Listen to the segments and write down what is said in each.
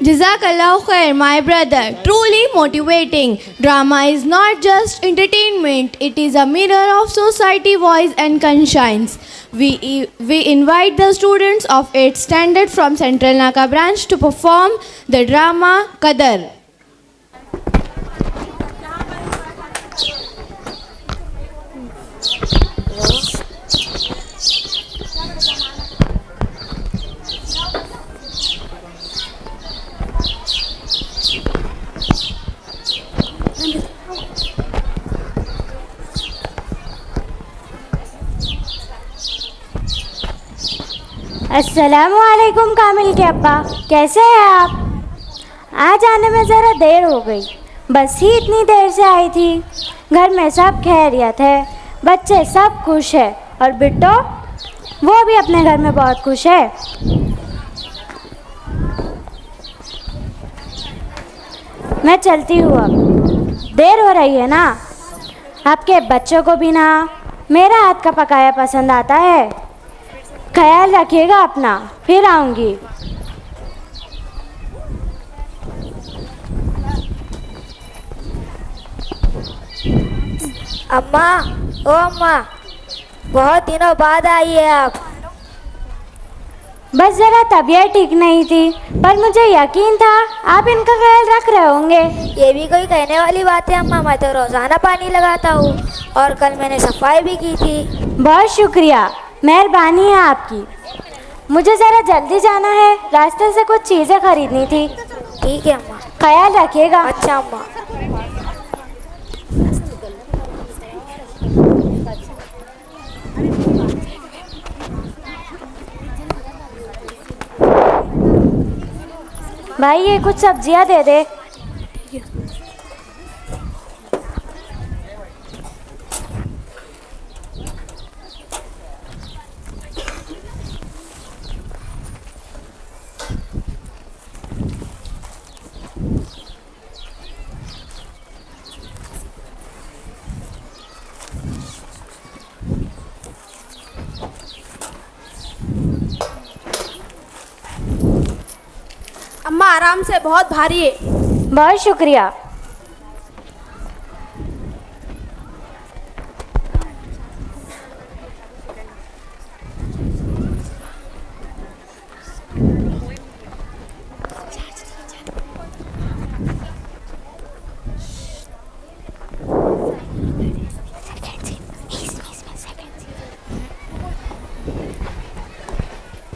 Jazakallah khair, my brother. Truly motivating. Drama is not just entertainment, it is a mirror of society, voice and conscience. We invite the students of 8th standard from Central Naka branch to perform the drama Qadar. अस्सलामुअलैकुम कामिल के अब्बा, कैसे हैं आप? आज आने में ज़रा देर हो गई, बस ही इतनी देर से आई थी। घर में सब खैरियत है, बच्चे सब खुश है और बिट्टो वो भी अपने घर में बहुत खुश है। मैं चलती हूँ, अब देर हो रही है ना। आपके बच्चों को भी ना मेरा हाथ का पकाया पसंद आता है। ख्याल रखिएगा अपना, फिर आऊँगी। अम्मा, ओ अम्मा, बहुत दिनों बाद आई है आप। बस ज़रा तबीयत ठीक नहीं थी, पर मुझे यकीन था आप इनका ख्याल रख रहे होंगे। ये भी कोई कहने वाली बात है अम्मा, मैं तो रोज़ाना पानी लगाता हूँ और कल मैंने सफाई भी की थी। बहुत शुक्रिया, मेहरबानी है आपकी। मुझे ज़रा जल्दी जाना है, रास्ते से कुछ चीज़ें खरीदनी थी। ठीक है अम्मा। ख्याल रखिएगा। अच्छा अम्मा। भाई ये कुछ सब्जियां दे दे। अम्मा आराम से, बहुत भारी है। बहुत शुक्रिया।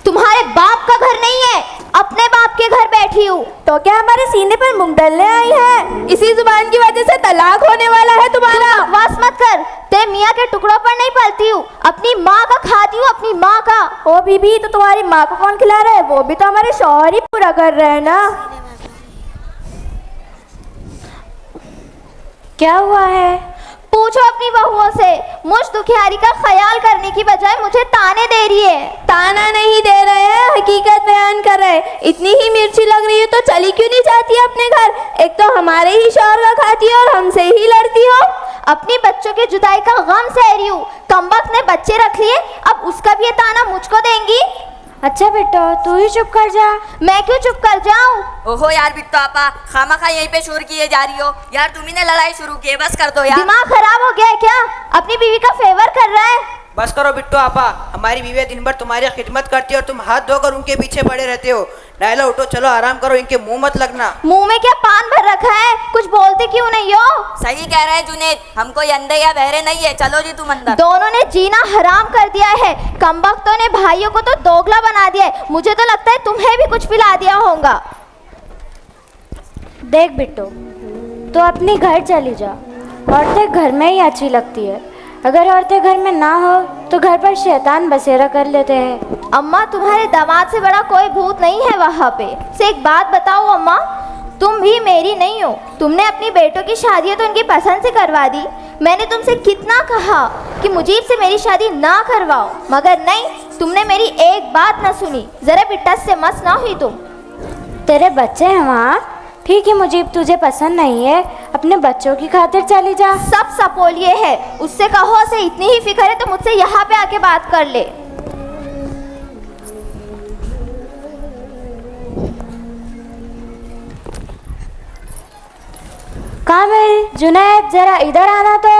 तुम्हारे बाप का घर नहीं है, अपने बाप के घर बैठी हूँ। तो क्या हमारे सीने पर मूंग डालने आई है? इसी जुबान की वजह से तलाक होने वाला है तुम्हारा। बकवास मत कर, तेरे मियाँ के टुकड़ों पर नहीं पलती हूँ, अपनी माँ का खाती हूँ, अपनी माँ का। ओ बीबी, तो तुम्हारी माँ को कौन खिला रहा है? वो भी तो हमारे शौहर ही पूरा कर रहे हैं ना। क्या हुआ है? पूछो अपनी बहुओं से। मुझ दुखियारी का ख्याल करने की बजाय मुझे ताने दे रही है। ताना नहीं दे रहे हैं, हकीकत बयान कर रहे हैं। इतनी ही मिर्ची लग रही है तो चली क्यों नहीं जाती अपने घर? एक तो हमारे ही शौहर का खाती है और हमसे ही लड़ती हो। अपनी बच्चों की जुदाई का गम सह रही हूँ। कमबख्त ने बच्चे रख लिए, अब उसका भी ये ताना मुझको देंगी। अच्छा बेटा, तू ही चुप कर जा। मैं क्यों चुप कर जाऊँ? ओहो यार बिट्टो आपा, खामखा यहीं पे शोर किए जा रही हो यार। तुम्ही ने लड़ाई शुरू की है, बस कर दो यार। दिमाग खराब हो गया है क्या? अपनी बीवी का फेवर कर रहा है। बस करो बिट्टू आपा, हमारी बीवी दिन भर तुम्हारी खिदमत करती है और तुम हाथ धोकर उनके पीछे पड़े रहते हो। नायला उठो, चलो आराम करो, इनके मुंह मत लगना। मुंह में क्या पान भर रखा है? कुछ बोलते क्यों नहीं हो? सही कह रहे हैं जुनेद, हमको ये अंधे या बहरे नहीं है। चलो जी तुम अंदर। दोनों ने जीना हराम कर दिया है। कमबख्तों ने भाइयों को तो दोगला बना दिया है। मुझे तो लगता है तुम्हें भी कुछ पिला दिया होगा। देख बिट्टू, तो अपनी घर चली जा। औरतें घर में ही अच्छी लगती है। अगर औरतें घर में ना हो तो घर पर शैतान बसेरा कर लेते हैं। अम्मा, तुम्हारे दामाद से बड़ा कोई भूत नहीं है वहाँ पे। से एक बात बताओ अम्मा, तुम भी मेरी नहीं हो। तुमने अपनी बेटों की शादियाँ तो उनकी पसंद से करवा दी। मैंने तुमसे कितना कहा कि मुजीब से मेरी शादी ना करवाओ, मगर नहीं, तुमने मेरी एक बात ना सुनी। जरा बिट्टा से मस ना हुई तुम। तेरे बच्चे हैं वहाँ, ठीक है मुजीब, तुझे पसंद नहीं है, अपने बच्चों की खातिर चली जा। सब सपोलिए है, उससे कहो उसे इतनी ही फिक्र है तो मुझसे यहाँ पे आके बात कर ले। कामिल, जुनैद, जरा इधर आना तो।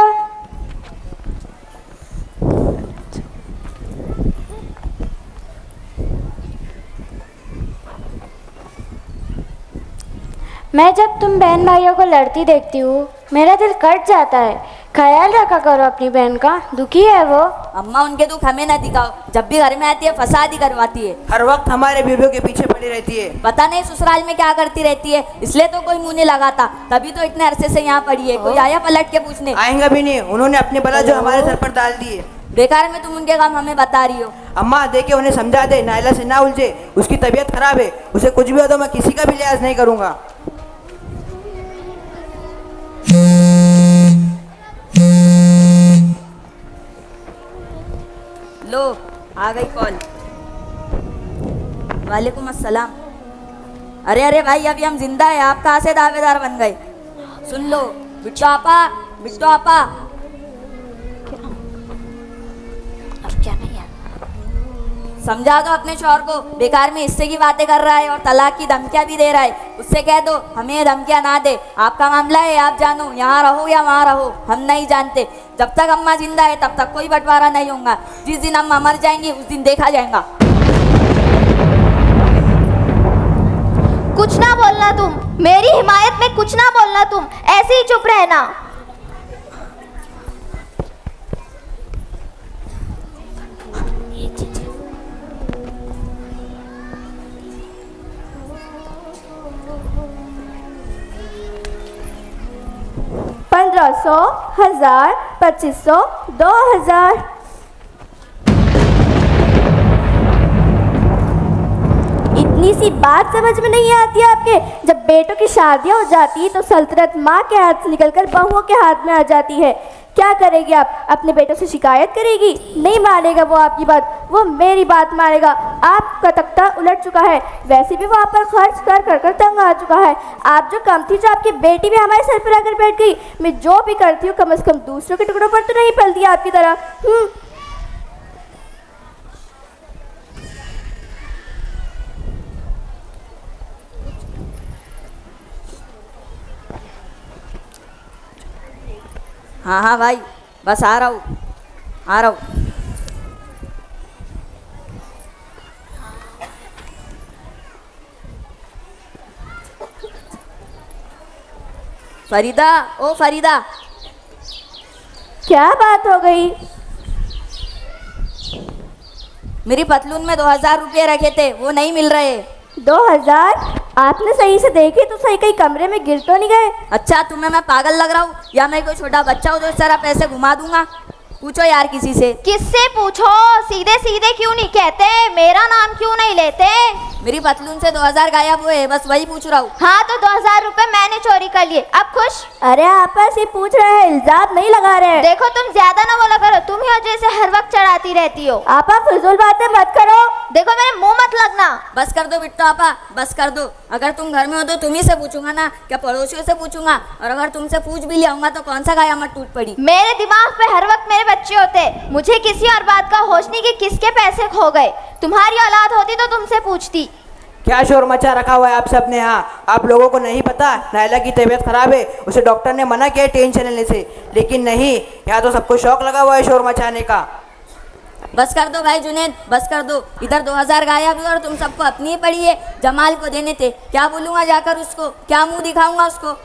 मैं जब तुम बहन भाइयों को लड़ती देखती हूँ मेरा दिल कट जाता है। ख्याल रखा करो अपनी बहन का, दुखी है वो। अम्मा उनके दुख हमें ना दिखाओ, जब भी घर में आती है फसाद ही करवाती है। हर वक्त हमारे बीवियों के पीछे पड़ी रहती है। पता नहीं ससुराल में क्या करती रहती है, इसलिए तो कोई मुंह नहीं लगाता, तभी तो इतने अरसे से यहाँ पड़ी है। कोई आया पलट के पूछने? आएंगा भी नहीं, उन्होंने अपनी बला जो हमारे सर पर डाल दी है। बेकार में तुम उनके काम हमें बता रही हो। अम्मा देखे उन्हें समझा दे, नायला से ना उलझे, उसकी तबीयत खराब है, उसे कुछ भी हो तो मैं किसी का भी लिहाज नहीं करूँगा। लो आ गई कॉल। वालेकुम अस्सलाम। अरे अरे भाई, अभी हम जिंदा है, आप कहाँ से दावेदार बन गए? सुन लो बिट्टू आपा, बिट्टू आपा। समझा दो अपने शौहर को, बेकार में हिस्से की बातें कर रहा है और तलाक की धमकियां भी दे रहा है। उससे कह दो हमें धमकियां ना दे, आपका मामला है, आप जानो, यहाँ रहो या वहाँ रहो, हम नहीं जानते। जब तक अम्मा जिंदा है तब तक कोई बंटवारा नहीं होगा। जिस दिन अम्मा मर जाएंगी उस दिन देखा जाएगा। कुछ ना बोलना तुम, मेरी हिमायत में कुछ ना बोलना तुम, ऐसे ही चुप रहना। $1500, 1000, 2500, 2000। इतनी सी बात समझ में नहीं आती आपके? जब बेटों की शादियां हो जाती है तो सल्तनत माँ के हाथ से निकलकर बहुओं के हाथ में आ जाती है। क्या करेगी आप? अपने बेटों से शिकायत करेगी? नहीं मानेगा वो आपकी बात, वो मेरी बात मानेगा। आपका तख्ता उलट चुका है, वैसे भी वो आप पर खर्च कर कर कर तंग आ चुका है। आप जो कम थी, जो आपकी बेटी भी हमारे सर पर आकर बैठ गई। मैं जो भी करती हूँ कम से कम दूसरों के टुकड़ों पर तो नहीं पलती आपकी तरह। हाँ हाँ भाई, बस आ रहा हूँ, आ रहा हूँ। फरीदा, ओ फरीदा। क्या बात हो गई? मेरी पतलून में 2000 रुपये रखे थे, वो नहीं मिल रहे। 2000? आपने सही से देखे तो सही, कहीं कमरे में गिर तो नहीं गए? अच्छा, तुम्हें मैं पागल लग रहा हूँ या मैं कोई छोटा बच्चा हूँ जो इस तरह पैसे घुमा दूंगा? पूछो यार किसी से। किससे पूछो? सीधे सीधे क्यों नहीं कहते? मेरा नाम क्यों नहीं लेते? मेरी पतलून से 2000 गायब हुए, बस वही पूछ रहा हूँ। हाँ तो 2000 रुपए मैंने चोरी कर लिए, अब खुश? अरे आपस ही पूछ रहे हैं, इल्जाम नहीं लगा रहे हैं। देखो तुम ज्यादा ना बोला करो, तुम ही जैसे हर वक्त चढ़ाती रहती हो। आपा फिजूल बातें मत करो, देखो मेरे मुंह मत लगना। बस कर दो बिट्टू आपा, बस कर दो। अगर तुम घर में हो तो तुम्ही से पूछूंगा ना, क्या पड़ोसियों से पूछूंगा? और अगर तुमसे पूछ भी लियाऊंगा तो कौन सा कयामत टूट पड़ी? मेरे दिमाग पे हर वक्त मेरे बच्चे होते, मुझे किसी और बात का होश नहीं कि किसके पैसे खो गए। तुम्हारी औलाद होती तो तुमसे पूछती। क्या शोर मचा रखा हुआ है आप सब ने यहाँ? आप लोगों को नहीं पता नायला की तबीयत खराब है, उसे डॉक्टर ने मना किया टेंशन लेने से, लेकिन नहीं, यहाँ तो सबको शौक लगा हुआ है शोर मचाने का। बस कर दो भाई जुनैद, बस कर दो। इधर 2000 गायब हुए और तुम सबको अपनी ही पड़ी है। जमाल को देने थे, क्या बोलूँगा जाकर उसको, क्या मुंह दिखाऊंगा उसको?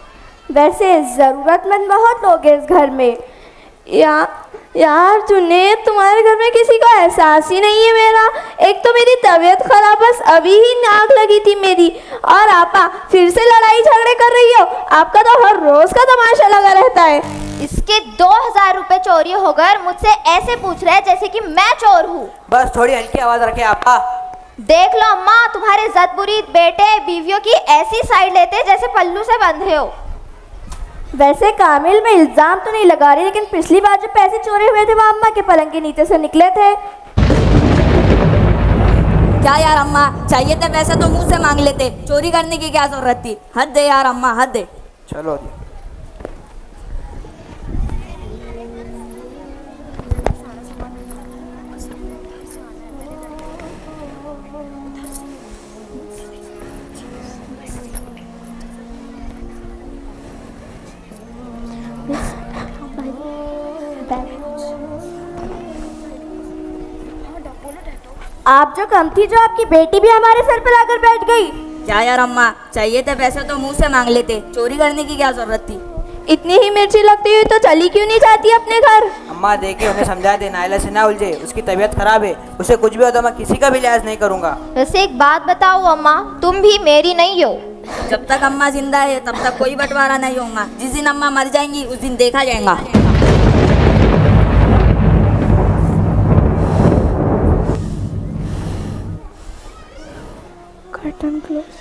वैसे ज़रूरतमंद बहुत लोग हैं इस घर में। यार जुनैद, तुम्हारे घर में किसी का एहसास ही नहीं है मेरा। एक तो मेरी तबीयत खराब, बस अभी ही नाक लगी थी मेरी, और आपा फिर से लड़ाई झगड़े कर रही हो। आपका तो हर रोज का तमाशा लगा रहता है। इसके 2000 रुपए चोरी हो गए, मुझसे ऐसे पूछ रहे हैं जैसे कि मैं चोर हूँ। बस थोड़ी हल्की आवाज रखे आपा। देख लो अम्मा, तुम्हारे जदबुरी बेटे बीवियों की ऐसी साइड लेते जैसे पल्लू से बंधे हो। वैसे कामिल, मैं इल्ज़ाम तो नहीं लगा रही, लेकिन पिछली बार जो पैसे चोरी हुए थे वो अम्मा के पलंग के नीचे से निकले थे। क्या यार अम्मा, चाहिए थे पैसे तो मुंह से मांग लेते, चोरी करने की क्या जरूरत थी। हद दे यार अम्मा, हद दे। चलो आप जो कम थी, जो आपकी बेटी भी हमारे सर पर आकर बैठ गई। क्या यार अम्मा, चाहिए थे पैसे तो मुंह से मांग लेते, चोरी करने की क्या जरूरत थी। इतनी ही मिर्ची लगती हुई तो चली क्यों नहीं जाती अपने घर। अम्मा देखिए, उन्हें समझा दे, नायला से ना उलझे, उसकी तबीयत खराब है, उसे कुछ भी हो तो मैं किसी का भी लिहाज नहीं करूँगा। वैसे एक बात बताओ अम्मा, तुम भी मेरी नहीं हो। जब तक अम्मा जिंदा है तब तक कोई बंटवारा नहीं होगा। जिस दिन अम्मा मर जाएंगी उस दिन देखा जाएगा। Curtain close.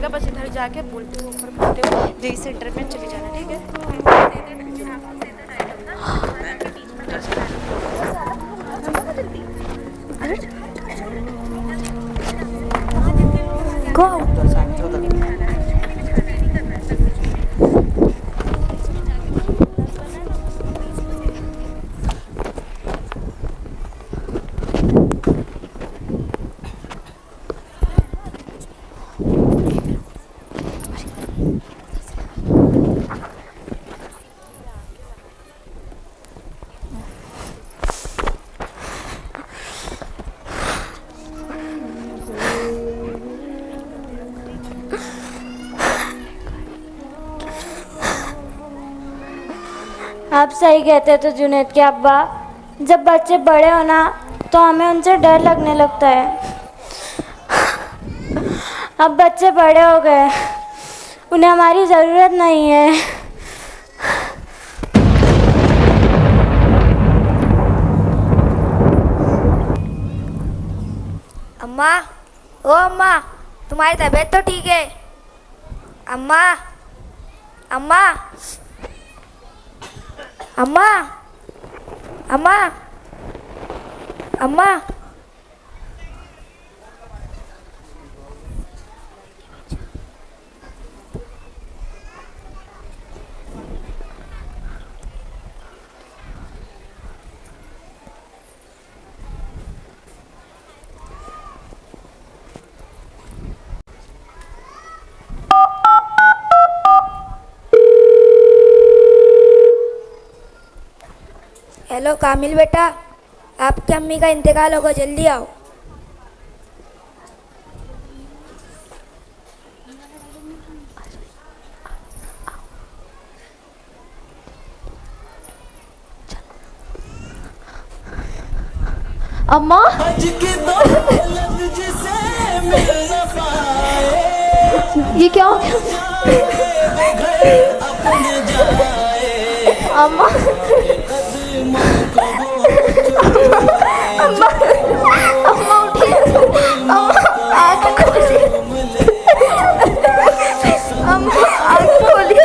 बस इधर जाके बोलते हो, ऊपर बोलते हो, जय सेंटर में चले जाना, ठीक है। आप सही कहते तो जुनैद के अब्बा, जब बच्चे बड़े हो ना तो हमें उनसे डर लगने लगता है। अब बच्चे बड़े हो गए, उन्हें हमारी ज़रूरत नहीं है। अम्मा, ओ अम्मा, तुम्हारी तबीयत तो ठीक है। अम्मा, अम्मा, अम्मा, अम्मा, अम्मा। हेलो कामिल बेटा, आपकी अम्मी का इंतकाल होगा, जल्दी आओ। अम्मा, ये क्या हो गया? अम्मा, अम्मा, अम्मा उठिए, अम्मा आँखें खोलिए, अम्मा आँखें खोलिए।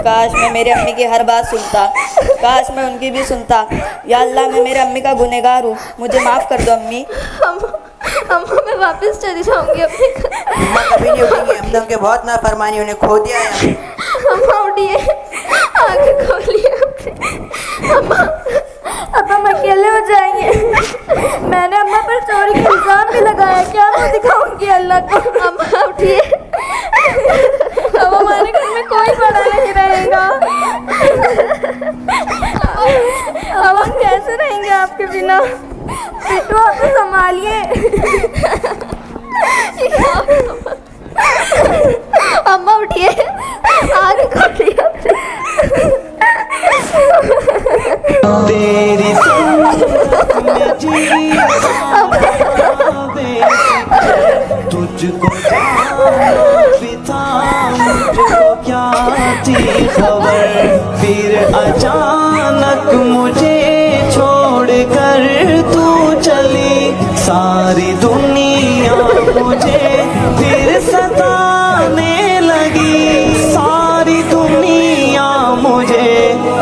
काश मैं मेरी अम्मी की हर बात सुनता, काश मैं उनकी भी सुनता। या अल्लाह, मैं मेरे अम्मी का गुनहगार हूँ, मुझे माफ़ कर दो अम्मी। अम्मा मैं वापस चली जाऊंगी अपने घर। अम्मा कभी नहीं उठेंगी, हमने उनके बहुत नाफरमानी, उन्हें खो दिया है। अम्मा उठिए, आँखें खोलिए अपनी। अम्मा, अब हम अकेले हो जाएंगे। मैंने अम्मा पर चोरी का इल्जाम भी लगाया, क्या मैं दिखाऊंगी अल्लाह को। अम्मा उठिए, अब हमारे घर में कोई बड़ा नहीं रहेगा। बेटू आप तो संभालिए। अम्मा उठिए, आगे खोलिए। तेरी में तुझको भी था, मुझको क्या थी खबर, फिर अचानक मुझे छोड़कर तू चली। सारी दुनिया मुझे फिर सताने लगी, सारी दुनिया मुझे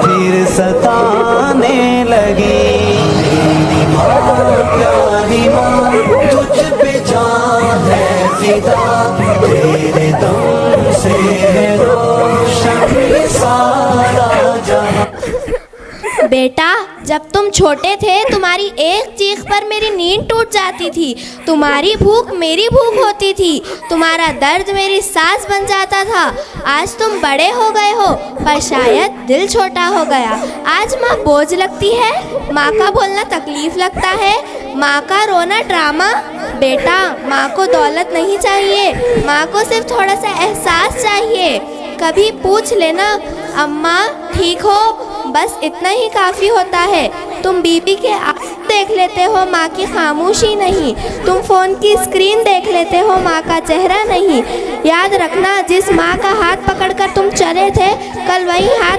फिर सताने लगी। प्यारी माँ तुझ पे जान है फिदा, तेरे दम से है रोशन ये सारा जहां। बेटा, जब तुम छोटे थे तुम्हारी एक चीख पर मेरी नींद टूट जाती थी, तुम्हारी भूख मेरी भूख होती थी, तुम्हारा दर्द मेरी सांस बन जाता था। आज तुम बड़े हो गए हो पर शायद दिल छोटा हो गया। आज माँ बोझ लगती है, माँ का बोलना तकलीफ लगता है, माँ का रोना ड्रामा। बेटा, माँ को दौलत नहीं चाहिए, माँ को सिर्फ थोड़ा सा एहसास चाहिए। कभी पूछ लेना, अम्मा ठीक हो, बस इतना ही काफ़ी होता है। तुम बीबी के आंख देख लेते हो, माँ की खामोशी नहीं। तुम फ़ोन की स्क्रीन देख लेते हो, माँ का चेहरा नहीं। याद रखना, जिस माँ का हाथ पकड़कर तुम चले थे, कल वही हाथ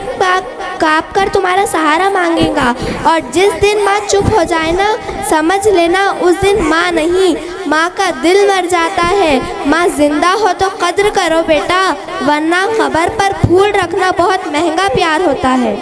काँप कर तुम्हारा सहारा मांगेगा। और जिस दिन माँ चुप हो जाए ना, समझ लेना उस दिन माँ नहीं, माँ का दिल मर जाता है। माँ जिंदा हो तो कद्र करो बेटा, वरना खबर पर फूल रखना बहुत महंगा प्यार होता है।